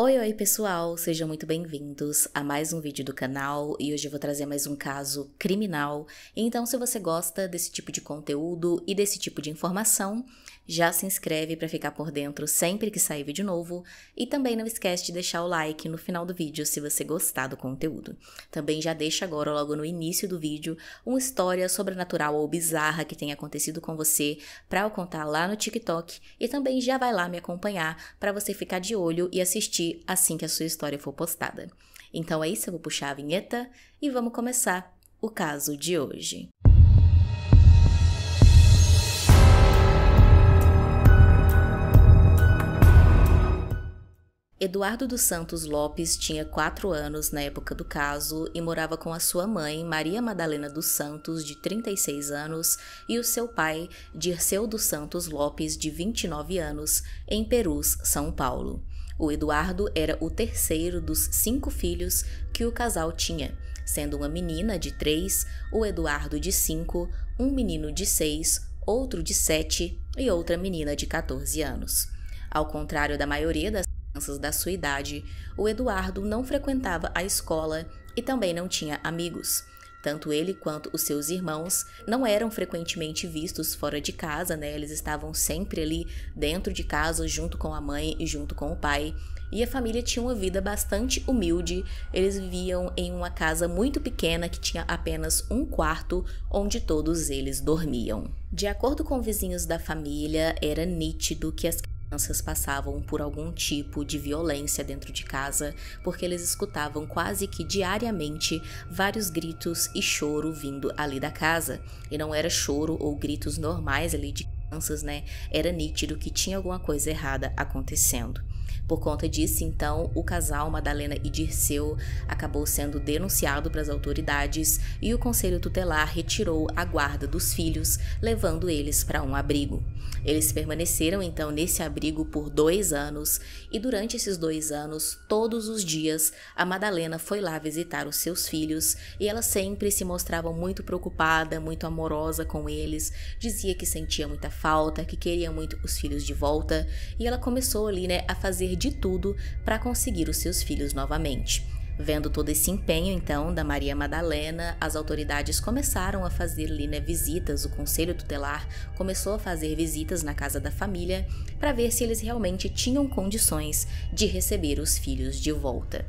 Oi pessoal, sejam muito bem-vindos a mais um vídeo do canal e hoje eu vou trazer mais um caso criminal. Então se você gosta desse tipo de conteúdo e desse tipo de informação, já se inscreve para ficar por dentro sempre que sair vídeo novo e também não esquece de deixar o like no final do vídeo se você gostar do conteúdo. Também já deixa agora logo no início do vídeo uma história sobrenatural ou bizarra que tenha acontecido com você para eu contar lá no TikTok e também já vai lá me acompanhar para você ficar de olho e assistir assim que a sua história for postada. Então é isso, eu vou puxar a vinheta e vamos começar o caso de hoje. Eduardo dos Santos Lopes tinha 4 anos na época do caso e morava com a sua mãe, Maria Madalena dos Santos, de 36 anos, e o seu pai, Dirceu dos Santos Lopes, de 29 anos, em Perus, São Paulo. O Eduardo era o terceiro dos 5 filhos que o casal tinha, sendo uma menina de 3, o Eduardo de 5, um menino de 6, outro de 7 e outra menina de 14 anos. Ao contrário da maioria das crianças da sua idade, o Eduardo não frequentava a escola e também não tinha amigos. Tanto ele quanto os seus irmãos não eram frequentemente vistos fora de casa, né? Eles estavam sempre ali dentro de casa, junto com a mãe e junto com o pai. E a família tinha uma vida bastante humilde. Eles viviam em uma casa muito pequena que tinha apenas um quarto onde todos eles dormiam. De acordo com vizinhos da família, era nítido que as crianças passavam por algum tipo de violência dentro de casa, porque eles escutavam quase que diariamente vários gritos e choro vindo ali da casa. E não era choro ou gritos normais ali de crianças, né? Era nítido que tinha alguma coisa errada acontecendo. Por conta disso, então, o casal Madalena e Dirceu acabou sendo denunciado para as autoridades e o Conselho Tutelar retirou a guarda dos filhos, levando eles para um abrigo. Eles permaneceram, então, nesse abrigo por 2 anos e durante esses 2 anos, todos os dias, a Madalena foi lá visitar os seus filhos e ela sempre se mostrava muito preocupada, muito amorosa com eles, dizia que sentia muita falta, que queria muito os filhos de volta e ela começou ali, né, a fazer de tudo para conseguir os seus filhos novamente. Vendo todo esse empenho, então, da Maria Madalena, as autoridades começaram a fazer ali, né, visitas, o Conselho Tutelar começou a fazer visitas na casa da família para ver se eles realmente tinham condições de receber os filhos de volta.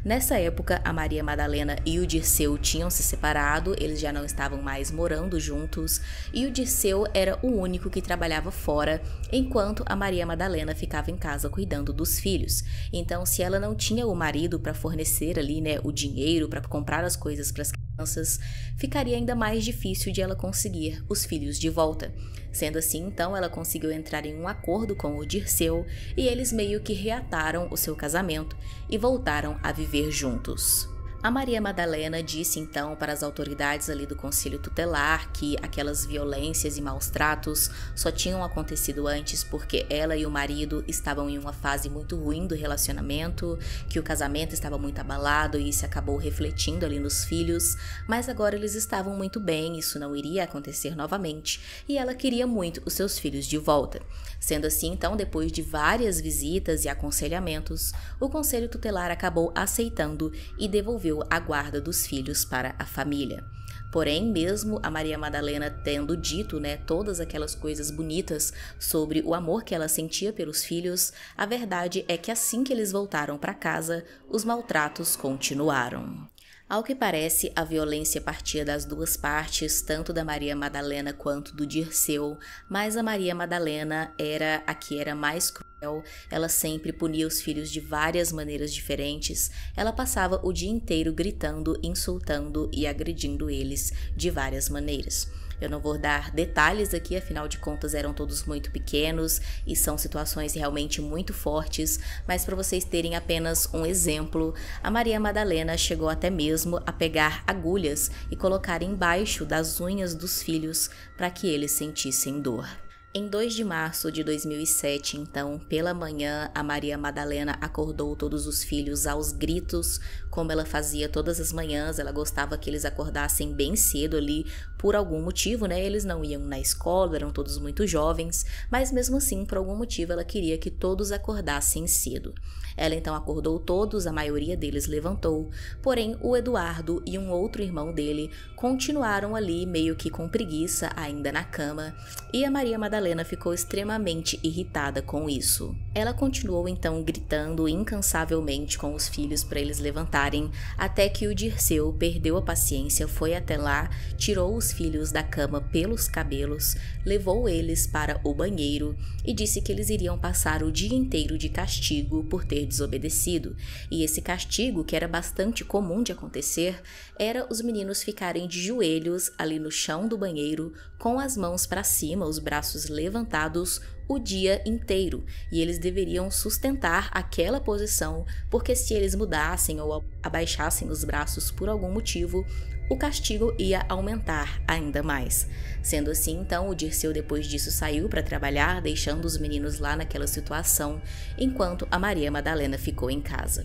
Nessa época, a Maria Madalena e o Dirceu tinham se separado, eles já não estavam mais morando juntos, e o Dirceu era o único que trabalhava fora, enquanto a Maria Madalena ficava em casa cuidando dos filhos. Então, se ela não tinha o marido para fornecer ali, né, o dinheiro para comprar as coisas para as crianças, ficaria ainda mais difícil de ela conseguir os filhos de volta. Sendo assim, então, ela conseguiu entrar em um acordo com o Dirceu e eles meio que reataram o seu casamento e voltaram a viver juntos. A Maria Madalena disse então para as autoridades ali do Conselho Tutelar que aquelas violências e maus tratos só tinham acontecido antes porque ela e o marido estavam em uma fase muito ruim do relacionamento, que o casamento estava muito abalado e isso acabou refletindo ali nos filhos, mas agora eles estavam muito bem, isso não iria acontecer novamente e ela queria muito os seus filhos de volta. Sendo assim, então, depois de várias visitas e aconselhamentos, o Conselho Tutelar acabou aceitando e devolveu a guarda dos filhos para a família. Porém, mesmo a Maria Madalena tendo dito, né, todas aquelas coisas bonitas sobre o amor que ela sentia pelos filhos, a verdade é que assim que eles voltaram para casa, os maltratos continuaram. Ao que parece, a violência partia das duas partes, tanto da Maria Madalena quanto do Dirceu, mas a Maria Madalena era a que era mais cruel, ela sempre punia os filhos de várias maneiras diferentes, ela passava o dia inteiro gritando, insultando e agredindo eles de várias maneiras. Eu não vou dar detalhes aqui, afinal de contas eram todos muito pequenos e são situações realmente muito fortes, mas para vocês terem apenas um exemplo, a Maria Madalena chegou até mesmo a pegar agulhas e colocar embaixo das unhas dos filhos para que eles sentissem dor. Em 2 de março de 2007, então, pela manhã, a Maria Madalena acordou todos os filhos aos gritos, como ela fazia todas as manhãs. Ela gostava que eles acordassem bem cedo ali, por algum motivo, né? Eles não iam na escola, eram todos muito jovens, mas mesmo assim, por algum motivo, ela queria que todos acordassem cedo. Ela então acordou todos, a maioria deles levantou, porém o Eduardo e um outro irmão dele continuaram ali meio que com preguiça ainda na cama, e a Maria Madalena ficou extremamente irritada com isso. Ela continuou então gritando incansavelmente com os filhos para eles levantarem, até que o Dirceu perdeu a paciência, foi até lá, tirou os filhos da cama pelos cabelos, levou eles para o banheiro e disse que eles iriam passar o dia inteiro de castigo por ter desobedecido. E esse castigo, que era bastante comum de acontecer, era os meninos ficarem de joelhos ali no chão do banheiro, com as mãos para cima, os braços levantados, o dia inteiro, e eles deveriam sustentar aquela posição, porque se eles mudassem ou abaixassem os braços por algum motivo, o castigo ia aumentar ainda mais. Sendo assim, então, o Dirceu depois disso saiu para trabalhar, deixando os meninos lá naquela situação, enquanto a Maria Madalena ficou em casa.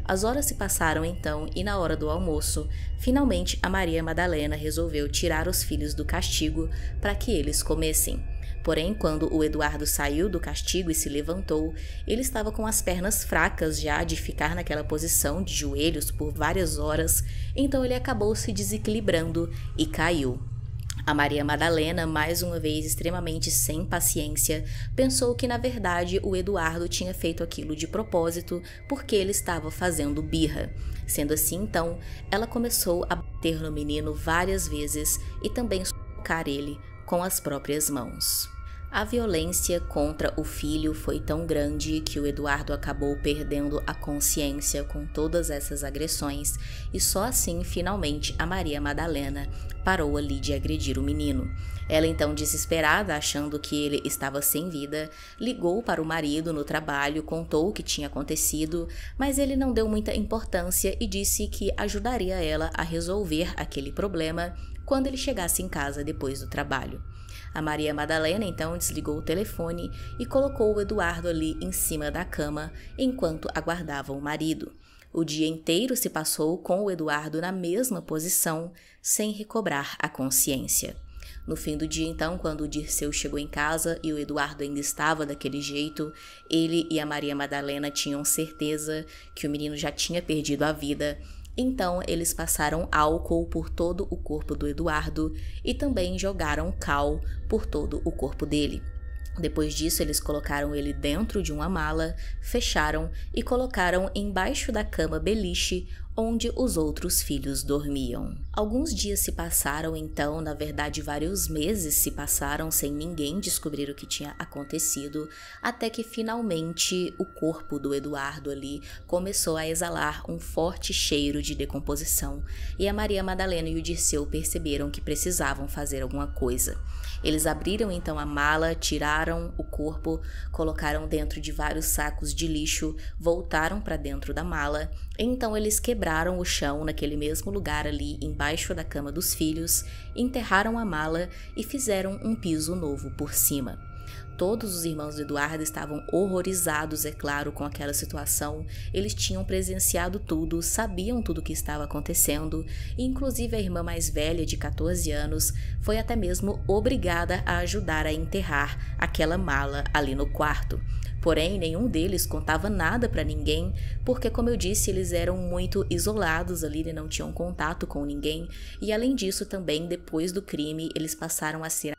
As horas se passaram então e na hora do almoço, finalmente a Maria Madalena resolveu tirar os filhos do castigo para que eles comessem. Porém, quando o Eduardo saiu do castigo e se levantou, ele estava com as pernas fracas já de ficar naquela posição de joelhos por várias horas, então ele acabou se desequilibrando e caiu. A Maria Madalena, mais uma vez extremamente sem paciência, pensou que na verdade o Eduardo tinha feito aquilo de propósito porque ele estava fazendo birra. Sendo assim, então, ela começou a bater no menino várias vezes e também socar ele com as próprias mãos. A violência contra o filho foi tão grande que o Eduardo acabou perdendo a consciência com todas essas agressões e só assim, finalmente, a Maria Madalena parou ali de agredir o menino. Ela então, desesperada, achando que ele estava sem vida, ligou para o marido no trabalho, contou o que tinha acontecido, mas ele não deu muita importância e disse que ajudaria ela a resolver aquele problema quando ele chegasse em casa depois do trabalho. A Maria Madalena então desligou o telefone e colocou o Eduardo ali em cima da cama enquanto aguardava o marido. O dia inteiro se passou com o Eduardo na mesma posição, sem recobrar a consciência. No fim do dia, então, quando o Dirceu chegou em casa e o Eduardo ainda estava daquele jeito, ele e a Maria Madalena tinham certeza que o menino já tinha perdido a vida. Então, eles passaram álcool por todo o corpo do Eduardo e também jogaram cal por todo o corpo dele. Depois disso, eles colocaram ele dentro de uma mala, fecharam e colocaram embaixo da cama beliche, onde os outros filhos dormiam. Alguns dias se passaram então, na verdade vários meses se passaram sem ninguém descobrir o que tinha acontecido, até que finalmente o corpo do Eduardo ali começou a exalar um forte cheiro de decomposição, e a Maria Madalena e o Dirceu perceberam que precisavam fazer alguma coisa. Eles abriram então a mala, tiraram o corpo, colocaram dentro de vários sacos de lixo, voltaram para dentro da mala, então eles quebraram o chão naquele mesmo lugar ali embaixo da cama dos filhos, enterraram a mala e fizeram um piso novo por cima. Todos os irmãos do Eduardo estavam horrorizados, é claro, com aquela situação. Eles tinham presenciado tudo, sabiam tudo o que estava acontecendo, e inclusive a irmã mais velha, de 14 anos, foi até mesmo obrigada a ajudar a enterrar aquela mala ali no quarto. Porém, nenhum deles contava nada para ninguém, porque, como eu disse, eles eram muito isolados ali, e não tinham contato com ninguém, e além disso também, depois do crime, eles passaram a ser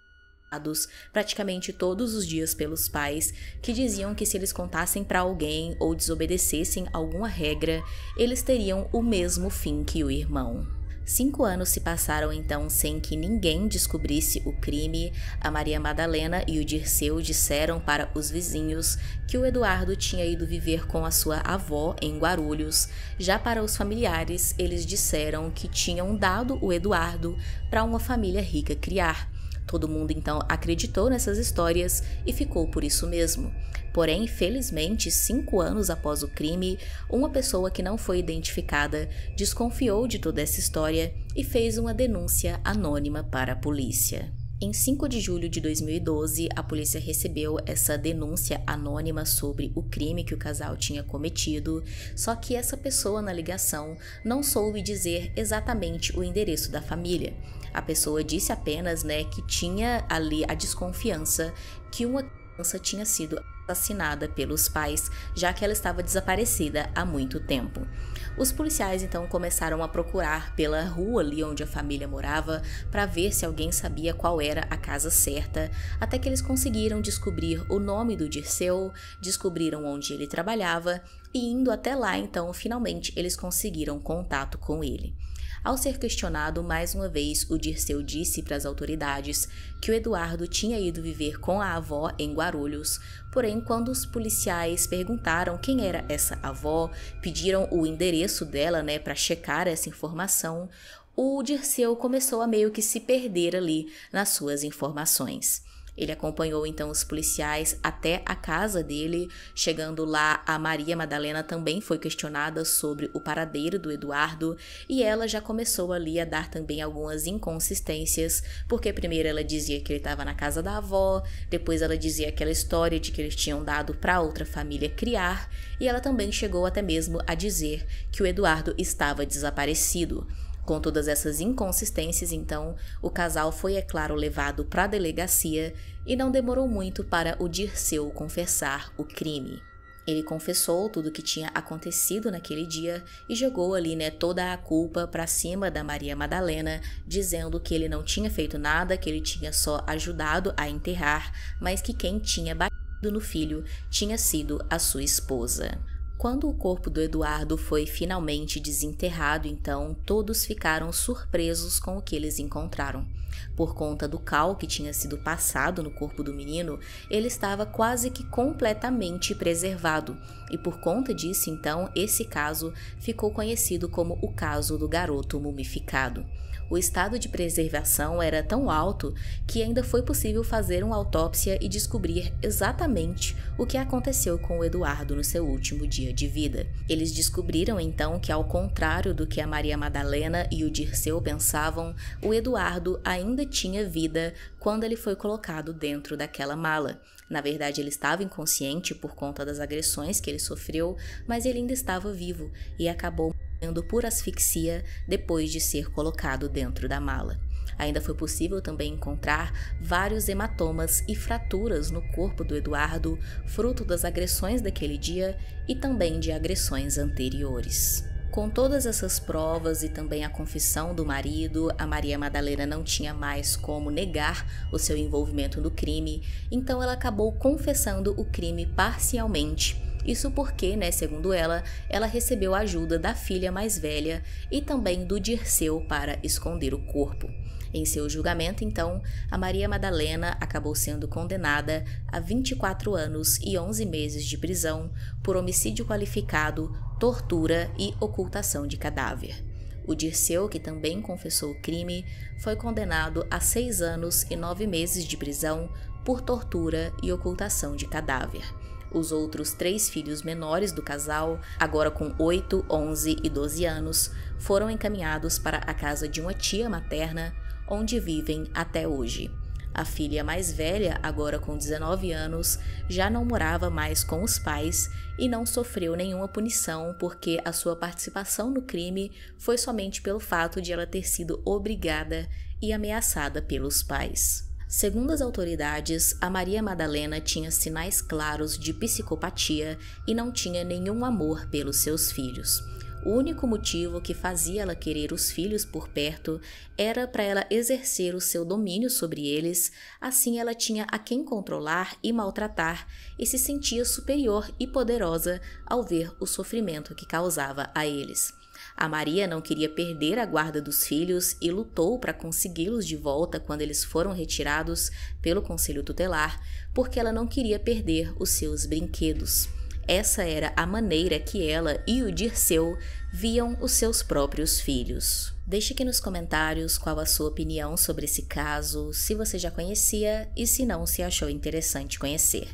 praticamente todos os dias pelos pais, que diziam que se eles contassem para alguém ou desobedecessem alguma regra, eles teriam o mesmo fim que o irmão. 5 anos se passaram então sem que ninguém descobrisse o crime. A Maria Madalena e o Dirceu disseram para os vizinhos que o Eduardo tinha ido viver com a sua avó em Guarulhos. Já para os familiares, eles disseram que tinham dado o Eduardo para uma família rica criar. Todo mundo então acreditou nessas histórias e ficou por isso mesmo. Porém, felizmente, 5 anos após o crime, uma pessoa que não foi identificada desconfiou de toda essa história e fez uma denúncia anônima para a polícia. Em 5 de julho de 2012, a polícia recebeu essa denúncia anônima sobre o crime que o casal tinha cometido, só que essa pessoa na ligação não soube dizer exatamente o endereço da família. A pessoa disse apenas, que tinha ali a desconfiança que uma criança tinha sido assassinada pelos pais, já que ela estava desaparecida há muito tempo. Os policiais então começaram a procurar pela rua ali onde a família morava para ver se alguém sabia qual era a casa certa, até que eles conseguiram descobrir o nome do Dirceu, descobriram onde ele trabalhava e indo até lá então finalmente eles conseguiram contato com ele. Ao ser questionado mais uma vez, o Dirceu disse para as autoridades que o Eduardo tinha ido viver com a avó em Guarulhos, porém quando os policiais perguntaram quem era essa avó, pediram o endereço dela, para checar essa informação, o Dirceu começou a meio que se perder ali nas suas informações. Ele acompanhou então os policiais até a casa dele. Chegando lá, a Maria Madalena também foi questionada sobre o paradeiro do Eduardo e ela já começou ali a dar também algumas inconsistências, porque primeiro ela dizia que ele estava na casa da avó, depois ela dizia aquela história de que eles tinham dado para outra família criar, e ela também chegou até mesmo a dizer que o Eduardo estava desaparecido. Com todas essas inconsistências, então, o casal foi, é claro, levado para a delegacia e não demorou muito para o Dirceu confessar o crime. Ele confessou tudo o que tinha acontecido naquele dia e jogou ali, toda a culpa para cima da Maria Madalena, dizendo que ele não tinha feito nada, que ele tinha só ajudado a enterrar, mas que quem tinha batido no filho tinha sido a sua esposa. Quando o corpo do Eduardo foi finalmente desenterrado, então, todos ficaram surpresos com o que eles encontraram. Por conta do cal que tinha sido passado no corpo do menino, ele estava quase que completamente preservado. E por conta disso, então, esse caso ficou conhecido como o caso do garoto mumificado. O estado de preservação era tão alto que ainda foi possível fazer uma autópsia e descobrir exatamente o que aconteceu com o Eduardo no seu último dia de vida. Eles descobriram então que, ao contrário do que a Maria Madalena e o Dirceu pensavam, o Eduardo ainda tinha vida quando ele foi colocado dentro daquela mala. Na verdade, ele estava inconsciente por conta das agressões que ele sofreu, mas ele ainda estava vivo e acabou morrendo por asfixia depois de ser colocado dentro da mala. Ainda foi possível também encontrar vários hematomas e fraturas no corpo do Eduardo, fruto das agressões daquele dia e também de agressões anteriores. Com todas essas provas e também a confissão do marido, a Maria Madalena não tinha mais como negar o seu envolvimento no crime, então ela acabou confessando o crime parcialmente. Isso porque, segundo ela recebeu a ajuda da filha mais velha e também do Dirceu para esconder o corpo. Em seu julgamento, então, a Maria Madalena acabou sendo condenada a 24 anos e 11 meses de prisão por homicídio qualificado, tortura e ocultação de cadáver. O Dirceu, que também confessou o crime, foi condenado a 6 anos e 9 meses de prisão por tortura e ocultação de cadáver. Os outros 3 filhos menores do casal, agora com 8, 11 e 12 anos, foram encaminhados para a casa de uma tia materna, onde vivem até hoje. A filha mais velha, agora com 19 anos, já não morava mais com os pais e não sofreu nenhuma punição porque a sua participação no crime foi somente pelo fato de ela ter sido obrigada e ameaçada pelos pais. Segundo as autoridades, a Maria Madalena tinha sinais claros de psicopatia e não tinha nenhum amor pelos seus filhos. O único motivo que fazia ela querer os filhos por perto era para ela exercer o seu domínio sobre eles, assim ela tinha a quem controlar e maltratar e se sentia superior e poderosa ao ver o sofrimento que causava a eles. A Maria não queria perder a guarda dos filhos e lutou para consegui-los de volta quando eles foram retirados pelo Conselho Tutelar, porque ela não queria perder os seus brinquedos. Essa era a maneira que ela e o Dirceu viam os seus próprios filhos. Deixe aqui nos comentários qual a sua opinião sobre esse caso, se você já conhecia e se não, se achou interessante conhecer.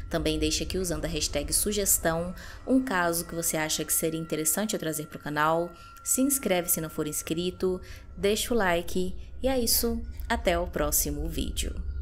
Também deixe aqui usando a hashtag sugestão um caso que você acha que seria interessante eu trazer para o canal. Se inscreve se não for inscrito, deixa o like e é isso, até o próximo vídeo.